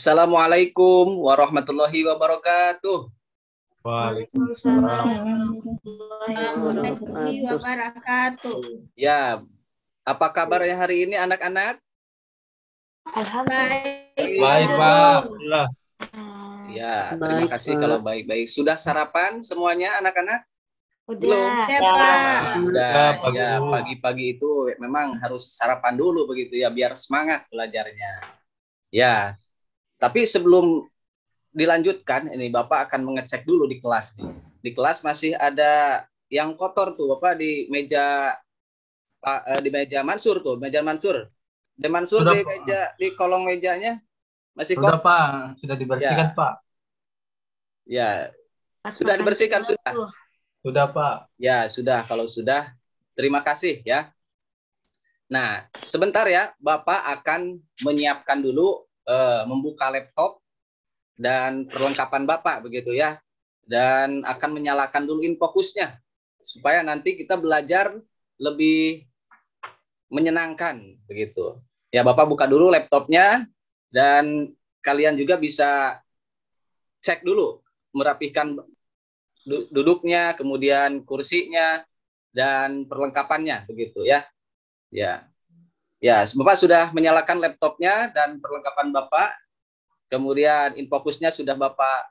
Assalamualaikum warahmatullahi wabarakatuh. Waalaikumsalam warahmatullahi wabarakatuh. Ya, apa kabarnya hari ini anak-anak? Baik, Pak. Ya, terima kasih kalau baik-baik. Sudah sarapan semuanya anak-anak? Belum? Ya, Pak. Udah, ya pagi-pagi itu memang harus sarapan dulu begitu ya, biar semangat belajarnya. Ya, tapi sebelum dilanjutkan, ini Bapak akan mengecek dulu di kelas nih. Di kelas masih ada yang kotor tuh, Bapak di meja Mansur tuh, meja Mansur. De Mansur Sudah, di meja di kolong mejanya masih Sudah, kotor. Pak. Sudah dibersihkan, Ya. Pak. Ya, sudah dibersihkan sudah. Sudah, Pak. Ya, sudah. Kalau sudah, terima kasih ya. Nah, sebentar ya, Bapak akan menyiapkan dulu, membuka laptop dan perlengkapan Bapak begitu ya. Dan akan menyalakan dulu infocusnya supaya nanti kita belajar lebih menyenangkan begitu. Ya, Bapak buka dulu laptopnya dan kalian juga bisa cek dulu, merapihkan duduknya, kemudian kursinya dan perlengkapannya begitu ya. Ya. Ya, Bapak sudah menyalakan laptopnya dan perlengkapan Bapak. Kemudian infocusnya sudah Bapak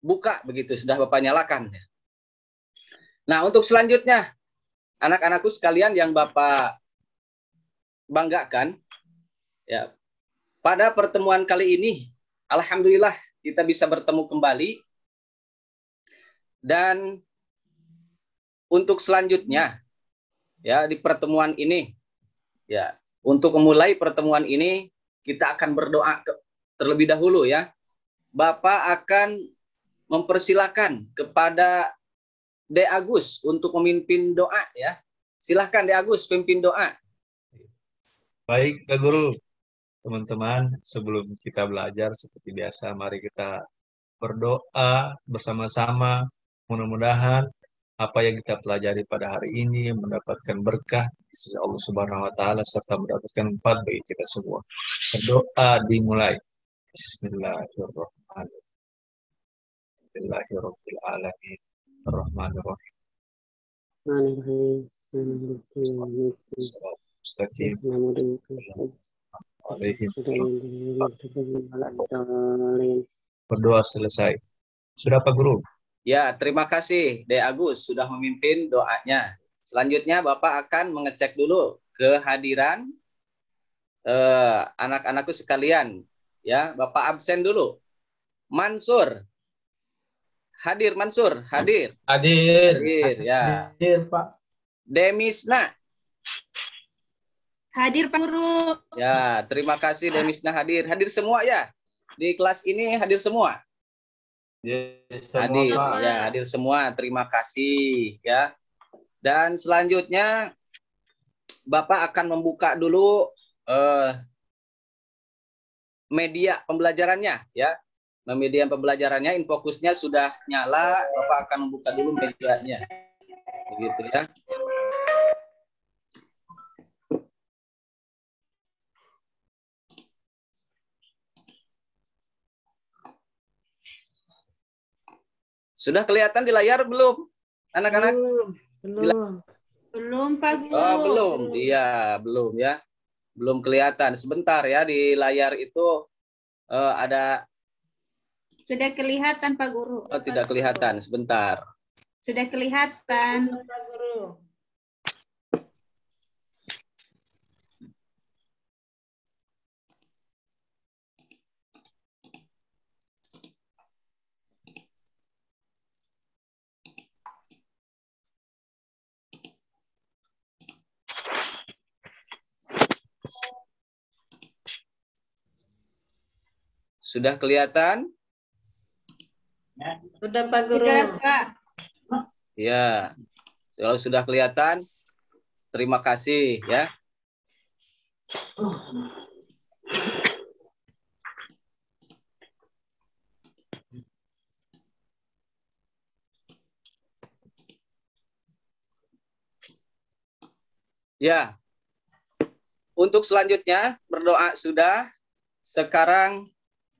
buka begitu, sudah Bapak nyalakan. Nah, untuk selanjutnya anak-anakku sekalian yang Bapak banggakan ya. Pada pertemuan kali ini alhamdulillah kita bisa bertemu kembali. Dan untuk selanjutnya ya di pertemuan ini ya, untuk memulai pertemuan ini kita akan berdoa terlebih dahulu ya. Bapak akan mempersilahkan kepada De Agus untuk memimpin doa ya. Silahkan De Agus pimpin doa. Baik, Pak Guru. Teman-teman, sebelum kita belajar seperti biasa, mari kita berdoa bersama-sama. Mudah-mudahan apa yang kita pelajari pada hari ini mendapatkan berkah di sisi Allah Subhanahu wa taala serta mendapatkan manfaat bagi kita semua. Berdoa dimulai. Bismillahirrahmanirrahim. Bismillahirrahmanirrahim. Ar-Rahmanirrahim. Mustaqim. Berdoa selesai. Sudah Pak Guru? Ya, terima kasih De Agus sudah memimpin doanya. Selanjutnya Bapak akan mengecek dulu kehadiran anak-anakku sekalian. Ya, Bapak absen dulu. Mansur. Hadir Mansur, hadir. Hadir, ya. Hadir, Pak. Demisna. Hadir Pak Guru. Ya, terima kasih Demisna hadir. Hadir semua ya. Di kelas ini hadir semua. Hadir, Pak. ya, hadir semua. Terima kasih ya. Dan selanjutnya Bapak akan membuka dulu media pembelajarannya ya. Media pembelajarannya, infokusnya sudah nyala. Bapak akan membuka dulu medianya. Begitu ya. Sudah kelihatan di layar belum, anak-anak? Belum Pak Guru. Oh, belum. Iya, belum ya. Belum kelihatan. Sebentar ya, di layar itu ada. Sudah kelihatan Pak Guru. Oh, tidak kelihatan. Sebentar. Sudah kelihatan Pak Guru. Sudah kelihatan? Sudah Pak Guru. Sudah Pak. Ya. Kalau sudah kelihatan, terima kasih ya. Ya. Untuk selanjutnya berdoa sudah. Sekarang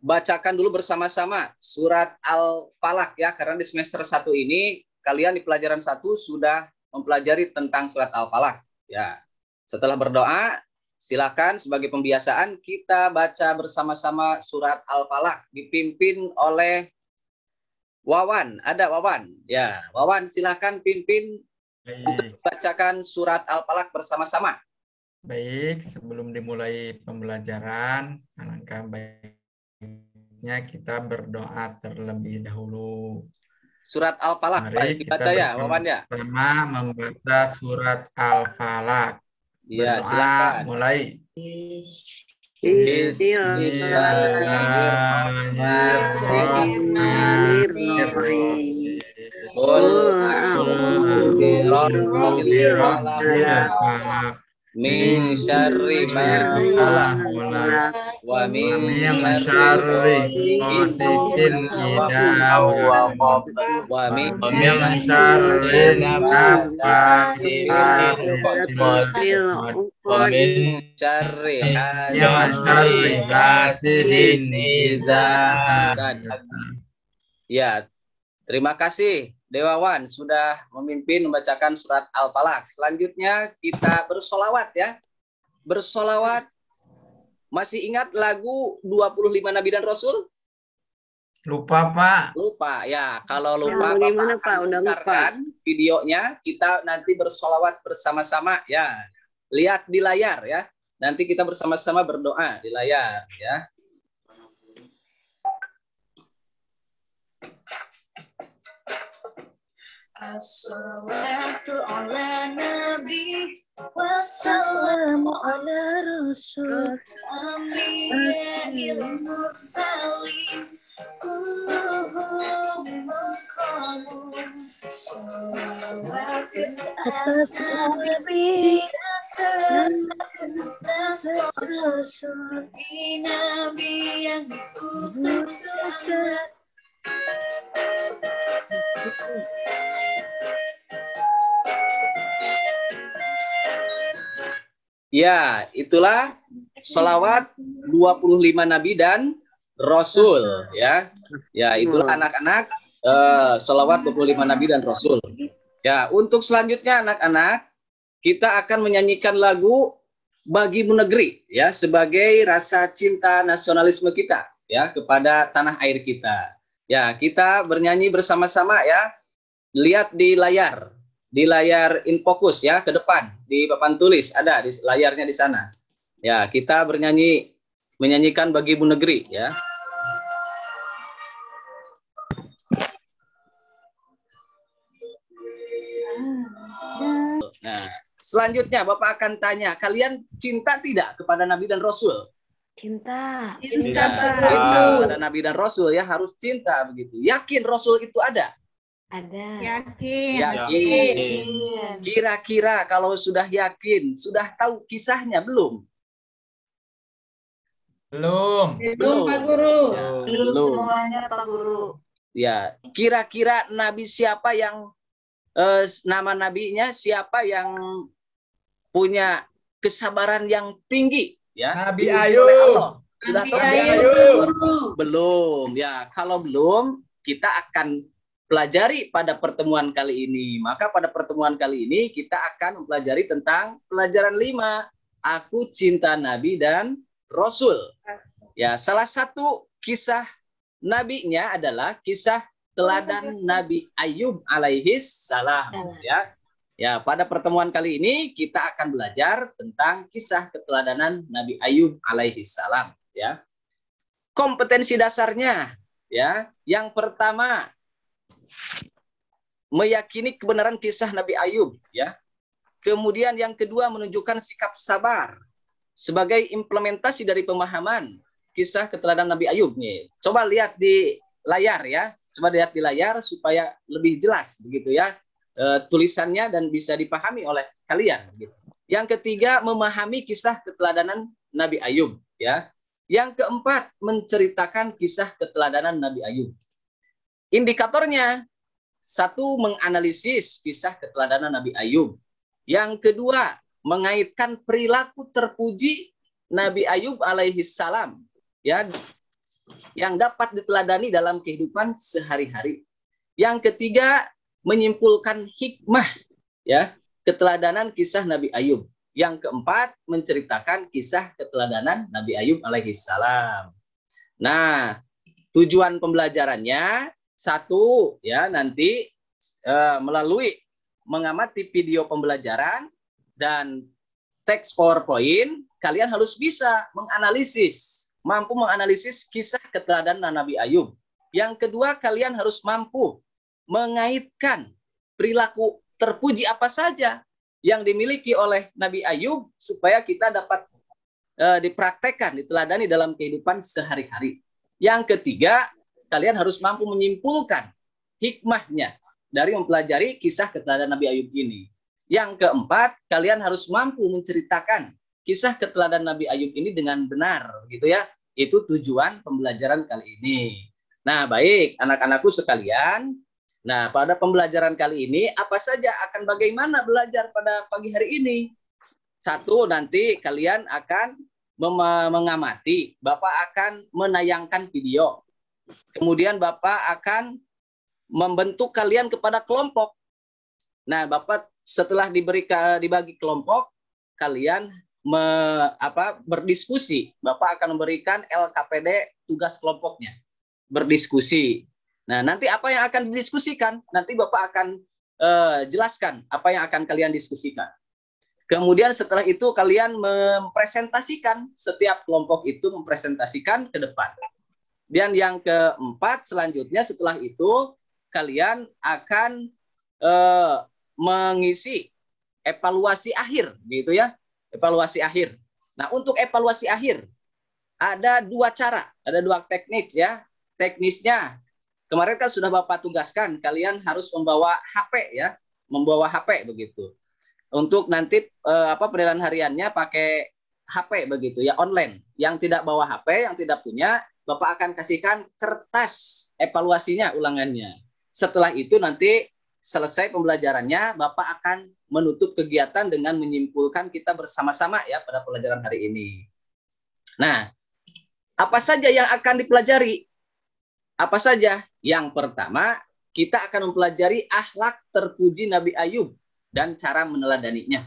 bacakan dulu bersama-sama surat Al-Falaq ya, karena di semester 1 ini kalian di pelajaran 1 sudah mempelajari tentang surat Al-Falaq ya. Setelah berdoa, silakan sebagai pembiasaan kita baca bersama-sama surat Al-Falaq dipimpin oleh Wawan. Ada Wawan? Ya, Wawan silakan pimpin untuk bacakan surat Al-Falaq bersama-sama. Baik, sebelum dimulai pembelajaran, alangkah baiknya kita berdoa terlebih dahulu. Surat Al-Falaq, Mari dibaca ya, Wawan ya. Bersama membaca surat Al-Falaq. Iya, Berdoa, silakan. mulai. Bismillahirrahmanirrahim. Qul a'udzu birabbil falaq min syarri ma khalaq wa min syarri ghasiqin idza waqab wa min syarri naffatsati wa min syarri hasidin idza hasad. Ya, terima kasih Dewawan sudah memimpin membacakan surat Al-Falaq. Selanjutnya kita bersolawat ya. Bersolawat. Masih ingat lagu 25 Nabi dan Rasul? Lupa, Pak. Lupa ya. Kalau lupa Bagaimana, Bapak Pak? akan Udah lupa. putarkan videonya. Kita nanti bersolawat bersama-sama ya. Lihat di layar ya. Nanti kita bersama-sama berdoa di layar ya. Assalatu ala nabi wassalamu ala rasul anbiya'il mursalin kulluhum mukramun salawatun atas nabi rasul di nabi yang kutus sangat. Ya, itulah sholawat 25 Nabi dan Rasul ya. Ya, itulah anak-anak sholawat 25 Nabi dan Rasul. Ya, untuk selanjutnya anak-anak kita akan menyanyikan lagu Bagimu Negeri ya sebagai rasa cinta nasionalisme kita ya kepada tanah air kita. Ya, kita bernyanyi bersama-sama ya. Lihat di layar infocus ya ke depan di papan tulis ada di layarnya di sana. Ya, kita menyanyikan Bagimu Negeri ya. Nah, selanjutnya Bapak akan tanya, kalian cinta tidak kepada Nabi dan Rasul? Cinta. Cinta, Ya, Pak. cinta kepada Nabi dan Rasul ya, harus cinta begitu. Yakin Rasul itu ada? Ada. Yakin. Yakin. Kira-kira kalau sudah yakin, sudah tahu kisahnya belum? Belum. Belum, Pak Guru. Ya, Belum semuanya, Pak Guru. Ya, kira-kira Nabi siapa yang nama nabinya siapa yang punya kesabaran yang tinggi? Ya, Nabi diuji Ayub. oleh Allah. Sudah Nabi tahu? Ayub, Pak Guru. Belum. Ya, kalau belum, kita akan pelajari pada pertemuan kali ini. Maka pada pertemuan kali ini kita akan mempelajari tentang pelajaran 5. Aku cinta Nabi dan Rasul. Ya, salah satu kisah nabinya adalah kisah teladan Nabi Ayub alaihis salam. Ya. Ya, pada pertemuan kali ini kita akan belajar tentang kisah keteladanan Nabi Ayub alaihis salam. Ya. Kompetensi dasarnya, ya, yang pertama meyakini kebenaran kisah Nabi Ayub, ya. Kemudian yang kedua menunjukkan sikap sabar sebagai implementasi dari pemahaman kisah keteladanan Nabi Ayub nih. Coba lihat di layar ya. Coba lihat di layar supaya lebih jelas begitu ya tulisannya dan bisa dipahami oleh kalian. Gitu. Yang ketiga memahami kisah keteladanan Nabi Ayub ya. Yang keempat menceritakan kisah keteladanan Nabi Ayub. Indikatornya satu menganalisis kisah keteladanan Nabi Ayub. Yang kedua mengaitkan perilaku terpuji Nabi Ayub alaihi salam ya yang dapat diteladani dalam kehidupan sehari-hari. Yang ketiga, menyimpulkan hikmah ya, keteladanan kisah Nabi Ayub. Yang keempat, menceritakan kisah keteladanan Nabi Ayub alaihissalam. Nah, tujuan pembelajarannya satu ya, nanti melalui mengamati video pembelajaran dan teks PowerPoint, kalian harus bisa menganalisis, mampu menganalisis kisah keteladanan Nabi Ayub. Yang kedua, kalian harus mampu mengaitkan perilaku terpuji apa saja yang dimiliki oleh Nabi Ayub supaya kita dapat dipraktekkan, diteladani dalam kehidupan sehari-hari. Yang ketiga, kalian harus mampu menyimpulkan hikmahnya dari mempelajari kisah keteladanan Nabi Ayub ini. Yang keempat, kalian harus mampu menceritakan kisah keteladanan Nabi Ayub ini dengan benar, gitu ya. Itu tujuan pembelajaran kali ini. Nah, baik, anak-anakku sekalian. Nah, pada pembelajaran kali ini, apa saja akan bagaimana belajar pada pagi hari ini? Satu, nanti kalian akan mengamati, Bapak akan menayangkan video. Kemudian Bapak akan membentuk kalian kepada kelompok. Nah, Bapak setelah dibagi kelompok, kalian berdiskusi. Bapak akan memberikan LKPD tugas kelompoknya. Berdiskusi. Nah, nanti apa yang akan didiskusikan? Nanti Bapak akan jelaskan apa yang akan kalian diskusikan. Kemudian setelah itu kalian mempresentasikan, setiap kelompok itu mempresentasikan ke depan. Dan yang keempat selanjutnya setelah itu kalian akan mengisi evaluasi akhir, gitu ya, evaluasi akhir. Nah, untuk evaluasi akhir ada dua cara, ada dua teknik ya. Teknisnya kemarin kan sudah Bapak tugaskan, kalian harus membawa HP ya, membawa HP begitu. Untuk nanti penilaian hariannya pakai HP begitu ya, online. Yang tidak bawa HP, yang tidak punya, Bapak akan kasihkan kertas evaluasinya, ulangannya. Setelah itu nanti selesai pembelajarannya, Bapak akan menutup kegiatan dengan menyimpulkan kita bersama-sama ya pada pelajaran hari ini. Nah, apa saja yang akan dipelajari? Apa saja? Yang pertama, kita akan mempelajari akhlak terpuji Nabi Ayub dan cara meneladaninya.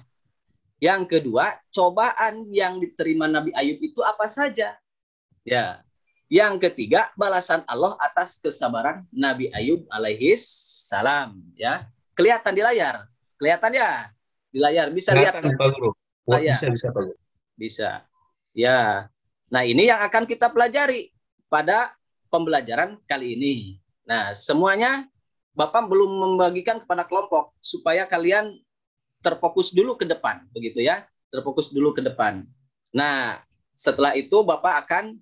Yang kedua, cobaan yang diterima Nabi Ayub itu apa saja? Ya. Yang ketiga, balasan Allah atas kesabaran Nabi Ayub alaihis salam. Ya, kelihatan di layar, kelihatan ya di layar, bisa lihat. Kelihatan, Pak Guru. Bisa Pak Guru. Bisa. Ya. Nah, ini yang akan kita pelajari pada pembelajaran kali ini. Nah, semuanya Bapak belum membagikan kepada kelompok supaya kalian terfokus dulu ke depan, begitu ya, terfokus dulu ke depan. Nah, setelah itu Bapak akan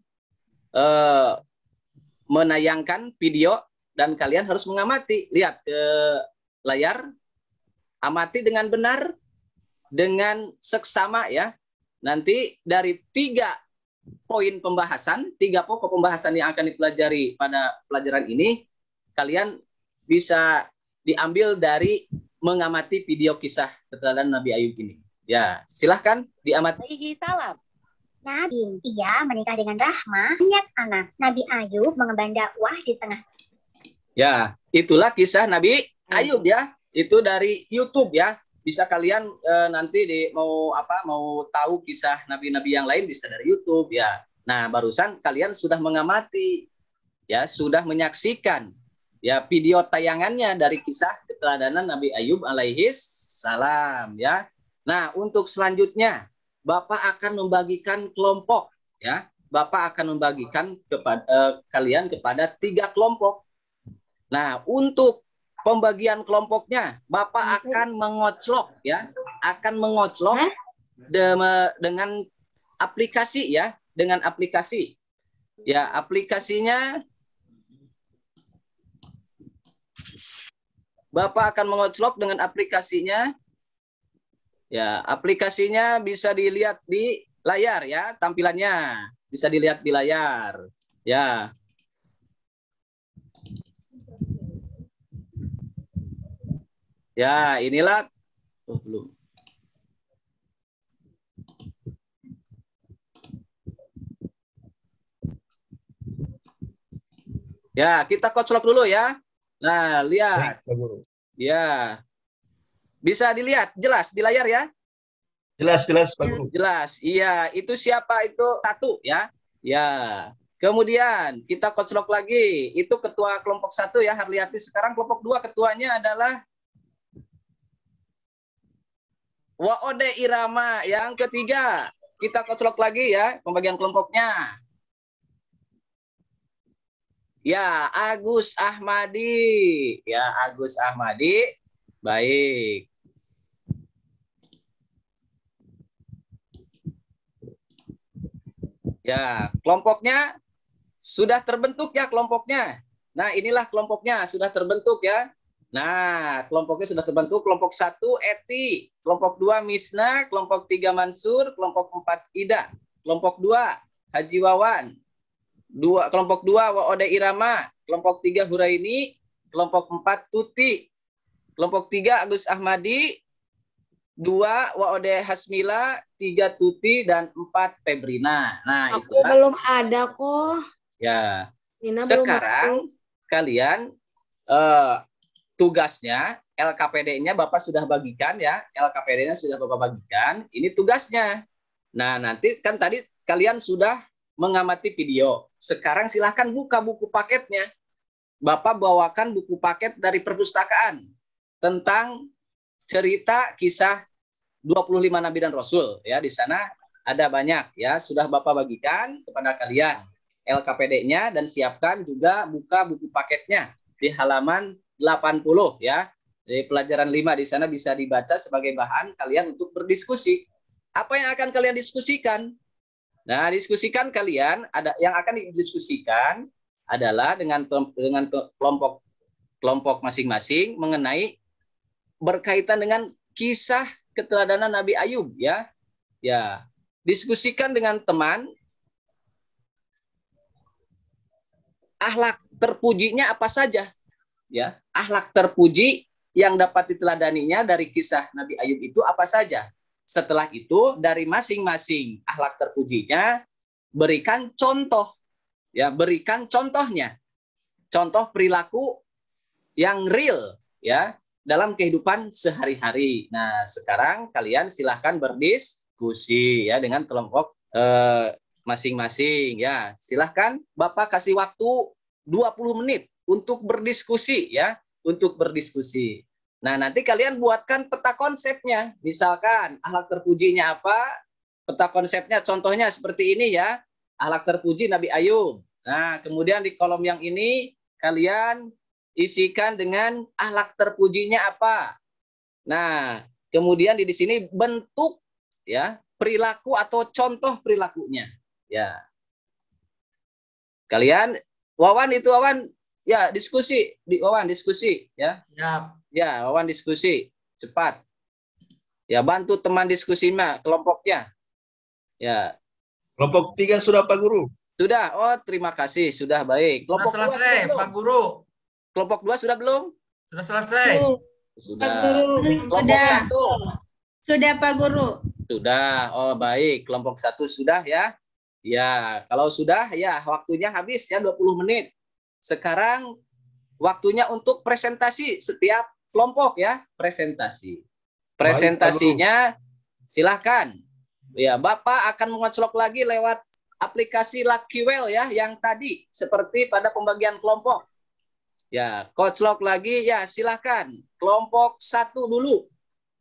menayangkan video dan kalian harus mengamati, lihat ke layar, amati dengan benar, dengan seksama ya. Nanti dari 3 poin pembahasan, 3 pokok pembahasan yang akan dipelajari pada pelajaran ini, kalian bisa diambil dari mengamati video kisah keteladanan Nabi Ayub ini. Ya, silahkan diamati. Alaihi salam. Nabi, ia menikah dengan Rahmah, banyak anak. Nabi Ayub mengemban dakwah di tengah. Ya, itulah kisah Nabi Ayub ya. Itu dari YouTube ya. Bisa kalian nanti mau tahu kisah nabi-nabi yang lain bisa dari YouTube ya. Nah, barusan kalian sudah mengamati ya, sudah menyaksikan ya video tayangannya dari kisah keteladanan Nabi Ayub alaihis salam ya. Nah, untuk selanjutnya Bapak akan membagikan kelompok ya. Bapak akan membagikan kepada kalian kepada 3 kelompok. Nah, untuk pembagian kelompoknya Bapak akan mengoclok ya, akan mengoclok dengan aplikasi ya, dengan aplikasi. Ya, aplikasinya Bapak akan mengoclok dengan aplikasinya. Ya, aplikasinya bisa dilihat di layar ya, tampilannya bisa dilihat di layar. Ya. Ya, inilah belum. Ya, kita koclok dulu ya. Nah, lihat. Baik, Pak Guru. Ya. Bisa dilihat jelas di layar ya? Jelas, Pak Guru. Jelas. Iya, itu siapa itu? Satu ya. Ya. Kemudian kita koclok lagi. Itu ketua kelompok 1 ya, Harliati. Sekarang kelompok 2 ketuanya adalah Waode Irama. Yang ketiga, kita koclok lagi ya pembagian kelompoknya. Ya, Agus Ahmadi. Ya, Agus Ahmadi. Baik. Ya, kelompoknya sudah terbentuk ya kelompoknya. Nah, inilah kelompoknya sudah terbentuk ya. Nah, kelompoknya sudah terbentuk. Kelompok 1 Eti, kelompok 2 Misna, kelompok 3 Mansur, kelompok 4 Ida, kelompok 2 Haji Wawan, kelompok 2 Waode Irama, kelompok 3 Huraini, kelompok 4 Tuti, kelompok 3 Agus Ahmadi, 2 Waode Hasmila, 3 Tuti, dan 4 Febrina. Nah, Aku itulah. belum ada kok. Ya, Nina belum masuk. sekarang kalian tugasnya LKPD-nya Bapak sudah bagikan ya. LKPD-nya sudah Bapak bagikan. Ini tugasnya. Nah, nanti kan tadi kalian sudah mengamati video. Sekarang silahkan buka buku paketnya. Bapak bawakan buku paket dari perpustakaan tentang cerita kisah 25 Nabi dan Rasul. Ya, di sana ada banyak ya. Sudah Bapak bagikan kepada kalian LKPD-nya dan siapkan juga buka buku paketnya di halaman 80 ya. Di pelajaran 5 di sana bisa dibaca sebagai bahan kalian untuk berdiskusi. Apa yang akan kalian diskusikan? Nah, diskusikan kalian ada yang akan didiskusikan adalah dengan kelompok masing-masing mengenai berkaitan dengan kisah keteladanan Nabi Ayub ya. Ya, diskusikan dengan teman akhlak terpujinya apa saja ya, akhlak terpuji yang dapat diteladaninya dari kisah Nabi Ayub itu apa saja. Setelah itu dari masing-masing akhlak terpujinya berikan contoh ya, berikan contohnya, contoh perilaku yang real ya dalam kehidupan sehari-hari. Nah, sekarang kalian silahkan berdiskusi ya dengan kelompok masing-masing ya. Silahkan Bapak kasih waktu 20 menit untuk berdiskusi ya, untuk berdiskusi. Nah, nanti kalian buatkan peta konsepnya. Misalkan akhlak terpujinya apa? Peta konsepnya contohnya seperti ini ya. Akhlak terpuji Nabi Ayub. Nah, kemudian di kolom yang ini kalian isikan dengan akhlak terpujinya apa. Nah, kemudian di sini bentuk ya, perilaku atau contoh perilakunya. Ya. Kalian Wawan ya diskusi, Wawan diskusi ya. Siap. Ya, Wawan diskusi cepat. Ya, bantu teman diskusi kelompoknya. Ya. Kelompok 3 sudah Pak Guru. Sudah. Oh, terima kasih. Sudah baik. Kelompok 2 Sudah sudah selesai, belum? Pak Guru. Kelompok 2 sudah belum? Sudah selesai. Sudah. Pak Guru. Kelompok 1. Sudah Pak Guru. Sudah. Oh, baik. Kelompok 1 sudah ya. Ya, kalau sudah ya waktunya habis ya 20 menit. Sekarang waktunya untuk presentasi setiap kelompok ya, presentasi. Presentasinya silahkan. Ya, Bapak akan mengoclok lagi lewat aplikasi Luckwell ya yang tadi seperti pada pembagian kelompok. Ya, koclok lagi ya silahkan. Kelompok 1 dulu.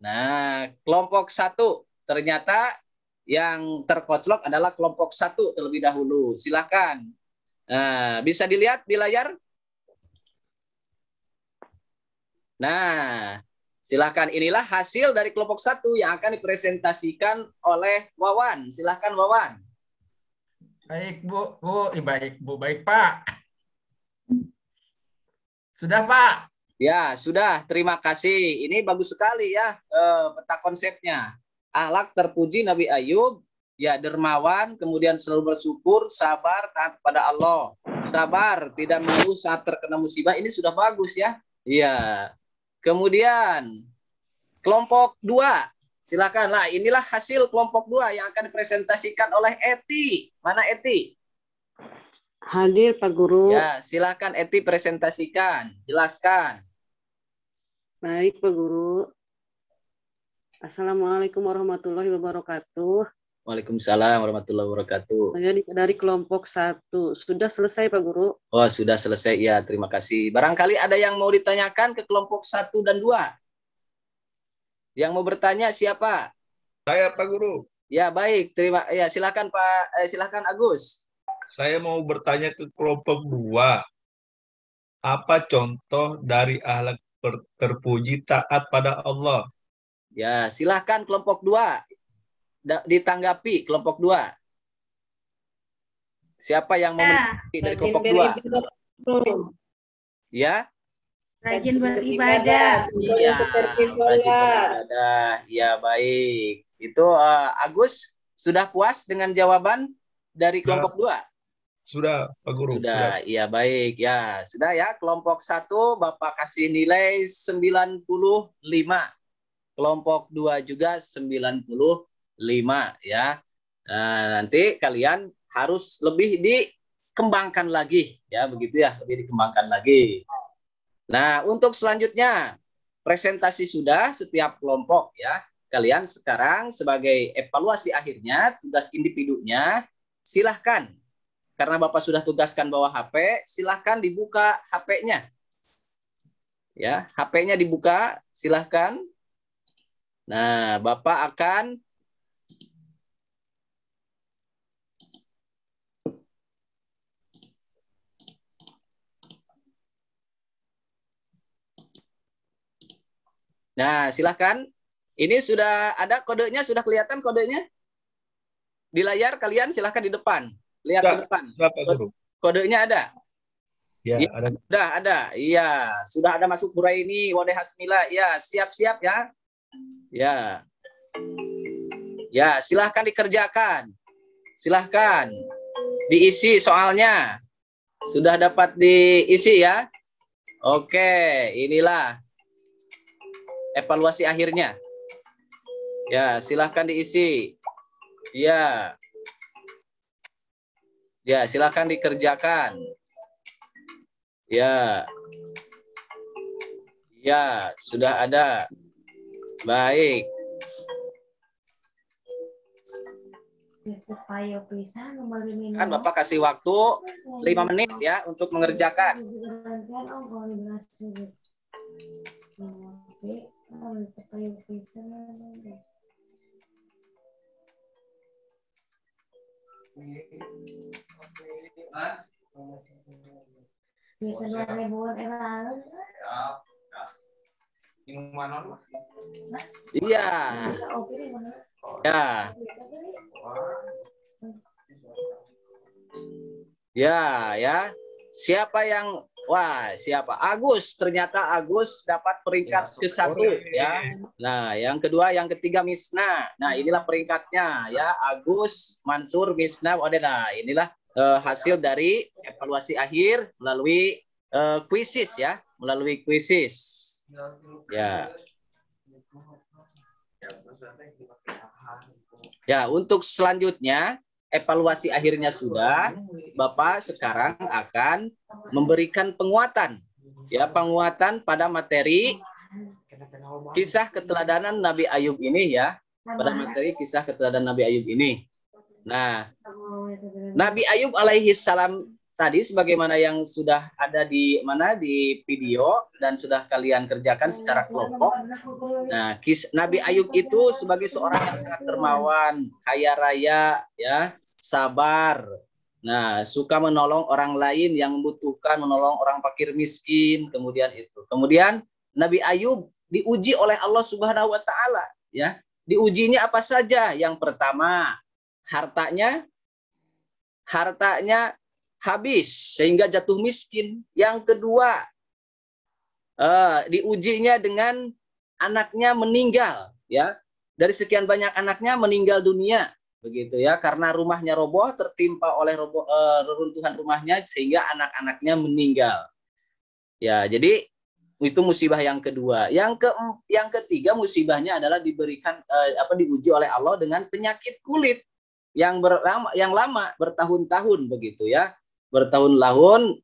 Nah, kelompok 1 ternyata yang terkoclok adalah kelompok 1 terlebih dahulu. Silahkan. Nah, bisa dilihat di layar? Nah, silahkan. Inilah hasil dari kelompok 1 yang akan dipresentasikan oleh Wawan. Silahkan Wawan. Baik, Bu. Baik, Bu. Baik, Pak. Sudah, Pak. Ya, sudah. Terima kasih. Ini bagus sekali ya peta konsepnya. Akhlak terpuji Nabi Ayub, ya dermawan, kemudian selalu bersyukur, sabar, taat kepada Allah. Sabar, tidak mengeluh saat terkena musibah. Ini sudah bagus ya. Iya. Kemudian kelompok 2. Silakan. Lah, inilah hasil kelompok 2 yang akan dipresentasikan oleh Eti. Mana Eti? Hadir Pak Guru. Ya, silakan Eti presentasikan, jelaskan. Baik Pak Guru. Assalamualaikum warahmatullahi wabarakatuh. Waalaikumsalam warahmatullahi wabarakatuh. Saya dari kelompok 1. Sudah selesai Pak Guru? Oh, sudah selesai. Ya, terima kasih. Barangkali ada yang mau ditanyakan ke kelompok 1 dan 2? Yang mau bertanya siapa? Saya Pak Guru. Ya, baik. Ya, silakan Pak. Silakan Agus. Saya mau bertanya ke kelompok 2. Apa contoh dari akhlak terpuji taat pada Allah? Ya, silakan kelompok 2. Ditanggapi kelompok 2. Siapa yang mau menanggapi dari kelompok 2? Ya. Rajin beribadah. Iya, rajin beribadah. Ya, baik. Itu Agus sudah puas dengan jawaban dari kelompok 2? Sudah, Pak Guru. Sudah. Iya, baik. Ya, sudah ya. Kelompok 1 Bapak kasih nilai 95. Kelompok 2 juga 95 ya. Nah, nanti kalian harus lebih dikembangkan lagi ya, begitu ya, lebih dikembangkan lagi. Nah, untuk selanjutnya presentasi sudah setiap kelompok ya. Kalian sekarang sebagai evaluasi akhirnya tugas individunya silahkan, karena Bapak sudah tugaskan bawa HP, silahkan dibuka HP-nya. Ya, HP-nya dibuka, silahkan. Nah, Bapak akan Nah, silahkan. Ini sudah ada kodenya, sudah kelihatan kodenya? Di layar kalian silahkan di depan. Lihat ke depan. Sudah, Pak Guru. Kodenya ada? Ya, Ya, ada. sudah ada. Iya, sudah ada masuk Buraini, Wade Hasmila. Ya, siap-siap ya. Ya. Ya, silahkan dikerjakan. Silahkan diisi soalnya. Sudah dapat diisi ya. Oke, inilah evaluasi akhirnya. Ya, silahkan diisi. Ya. Ya, silahkan dikerjakan. Ya. Ya, sudah ada. Baik. Kan Bapak kasih waktu 5 menit ya untuk mengerjakan. Iya. Ya. Ya, ya. Siapa yang siapa? Agus. Ternyata Agus dapat peringkat ke-1 ya. Nah, yang kedua, yang ketiga Misna. Nah, inilah peringkatnya ya. Agus, Mansur, Misna, Wadena. Inilah hasil dari evaluasi akhir melalui kuisis ya, melalui kuisis. Ya. Ya, untuk selanjutnya evaluasi akhirnya sudah, Bapak sekarang akan memberikan penguatan. Ya, penguatan pada materi kisah keteladanan Nabi Ayub ini ya. Pada materi kisah keteladanan Nabi Ayub ini. Nah, Nabi Ayub alaihi salam tadi sebagaimana yang sudah ada di video dan sudah kalian kerjakan secara kelompok. Nah, Nabi Ayub itu sebagai seorang yang sangat dermawan, kaya raya, ya, sabar. Nah, suka menolong orang lain yang membutuhkan, menolong orang fakir miskin, kemudian itu. Kemudian Nabi Ayub diuji oleh Allah Subhanahu wa taala, ya. Diujinya apa saja? Yang pertama, hartanya habis sehingga jatuh miskin. Yang kedua, diujinya dengan anaknya meninggal, ya. Dari sekian banyak anaknya meninggal dunia, begitu ya, karena rumahnya roboh, tertimpa oleh reruntuhan rumahnya sehingga anak-anaknya meninggal. Ya, jadi itu musibah yang kedua. Yang ketiga musibahnya adalah diberikan diuji oleh Allah dengan penyakit kulit yang lama bertahun-tahun begitu ya. bertahun-tahun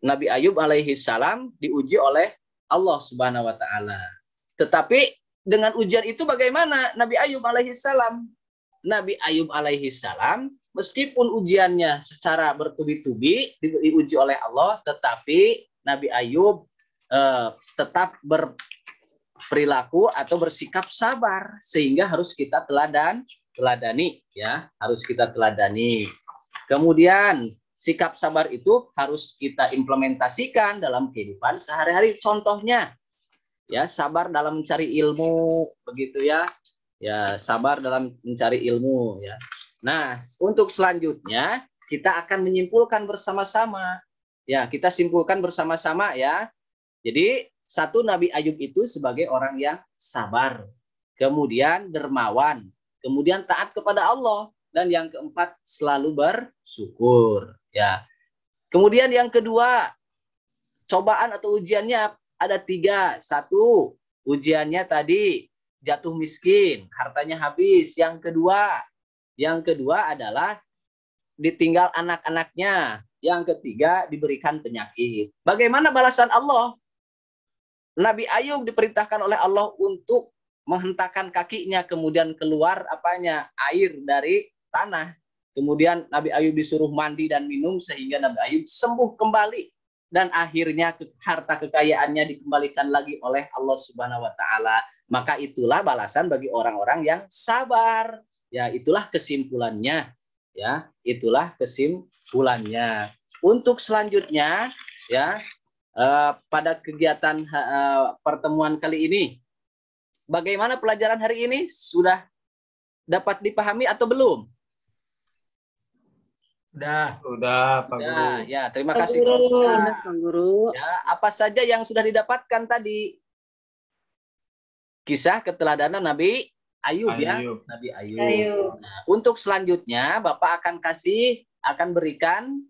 Nabi Ayub alaihi salam diuji oleh Allah Subhanahu wa taala. Tetapi dengan ujian itu bagaimana Nabi Ayub alaihi salam? Nabi Ayub alaihi salam meskipun ujiannya secara bertubi-tubi diuji oleh Allah, tetapi Nabi Ayub tetap berperilaku atau bersikap sabar, sehingga harus kita teladani ya, harus kita teladani. Kemudian sikap sabar itu harus kita implementasikan dalam kehidupan sehari-hari. Contohnya ya, sabar dalam mencari ilmu, begitu ya. Ya, sabar dalam mencari ilmu ya. Nah, untuk selanjutnya kita akan menyimpulkan bersama-sama. Ya, kita simpulkan bersama-sama ya. Jadi, satu, Nabi Ayub itu sebagai orang yang sabar, kemudian dermawan, kemudian taat kepada Allah, dan yang keempat selalu bersyukur ya. Kemudian yang kedua, cobaan atau ujiannya ada 3. Satu, ujiannya tadi jatuh miskin, hartanya habis. Yang kedua adalah ditinggal anak-anaknya. Yang ketiga, diberikan penyakit. Bagaimana balasan Allah? Nabi Ayub diperintahkan oleh Allah untuk menghentakkan kakinya, kemudian keluar air dari tanah. Kemudian Nabi Ayub disuruh mandi dan minum sehingga Nabi Ayub sembuh kembali. Dan akhirnya harta kekayaannya dikembalikan lagi oleh Allah Subhanahu wa taala. Maka itulah balasan bagi orang-orang yang sabar. Ya, itulah kesimpulannya. Ya, itulah kesimpulannya. Untuk selanjutnya ya, pada kegiatan pertemuan kali ini, bagaimana pelajaran hari ini? Sudah dapat dipahami atau belum? Sudah, Pak Guru. Ya, terima kasih kalau sudah. Pak Guru. Ya, apa saja yang sudah didapatkan tadi? Kisah keteladanan Nabi Ayub ya, Nabi Ayub. Nah, untuk selanjutnya Bapak akan berikan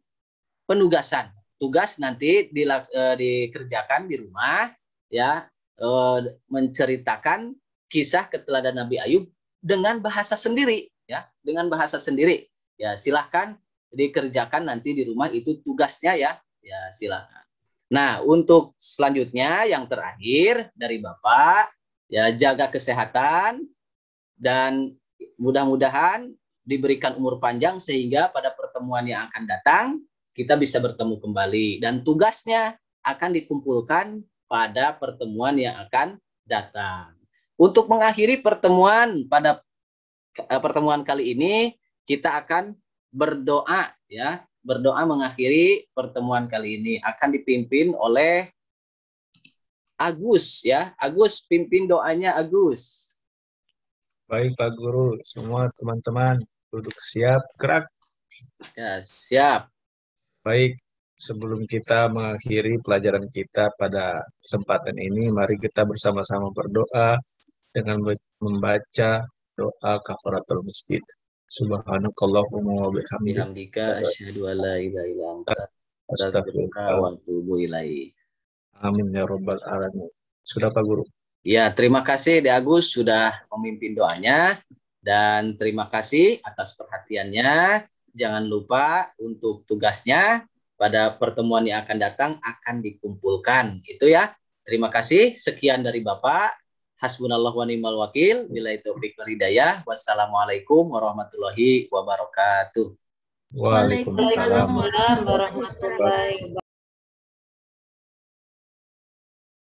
penugasan. Tugas nanti dikerjakan di rumah ya, menceritakan kisah keteladanan Nabi Ayub dengan bahasa sendiri ya, dengan bahasa sendiri. Ya, silahkan dikerjakan nanti di rumah, itu tugasnya ya. Ya, silahkan. Nah, untuk selanjutnya yang terakhir dari Bapak ya, jaga kesehatan dan mudah-mudahan diberikan umur panjang sehingga pada pertemuan yang akan datang kita bisa bertemu kembali, dan tugasnya akan dikumpulkan pada pertemuan yang akan datang. Untuk mengakhiri pertemuan pada pertemuan kali ini, kita akan berdoa ya, berdoa mengakhiri pertemuan kali ini akan dipimpin oleh Agus ya. Agus, pimpin doanya Agus. Baik Pak Guru, semua teman-teman duduk siap, gerak. Ya, siap. Baik, sebelum kita mengakhiri pelajaran kita pada kesempatan ini, mari kita bersama-sama berdoa dengan membaca doa kafaratul masjid. Subhanakallahumma wa Bihamdika asyhadu an la ilaha illa anta astaghfiruka wa atubu ilaik. Amin ya rabbal alamin. Sudah Pak Guru? Ya, terima kasih De Agus sudah memimpin doanya, dan terima kasih atas perhatiannya. Jangan lupa untuk tugasnya pada pertemuan yang akan datang akan dikumpulkan. Itu ya. Terima kasih. Sekian dari Bapak. Hasbunallahu wa ni'mal wakil. Billahi taufiq wal hidayah. Wassalamualaikum warahmatullahi wabarakatuh. Waalaikumsalam Waalaikumsalam warahmatullahi wabarakatuh.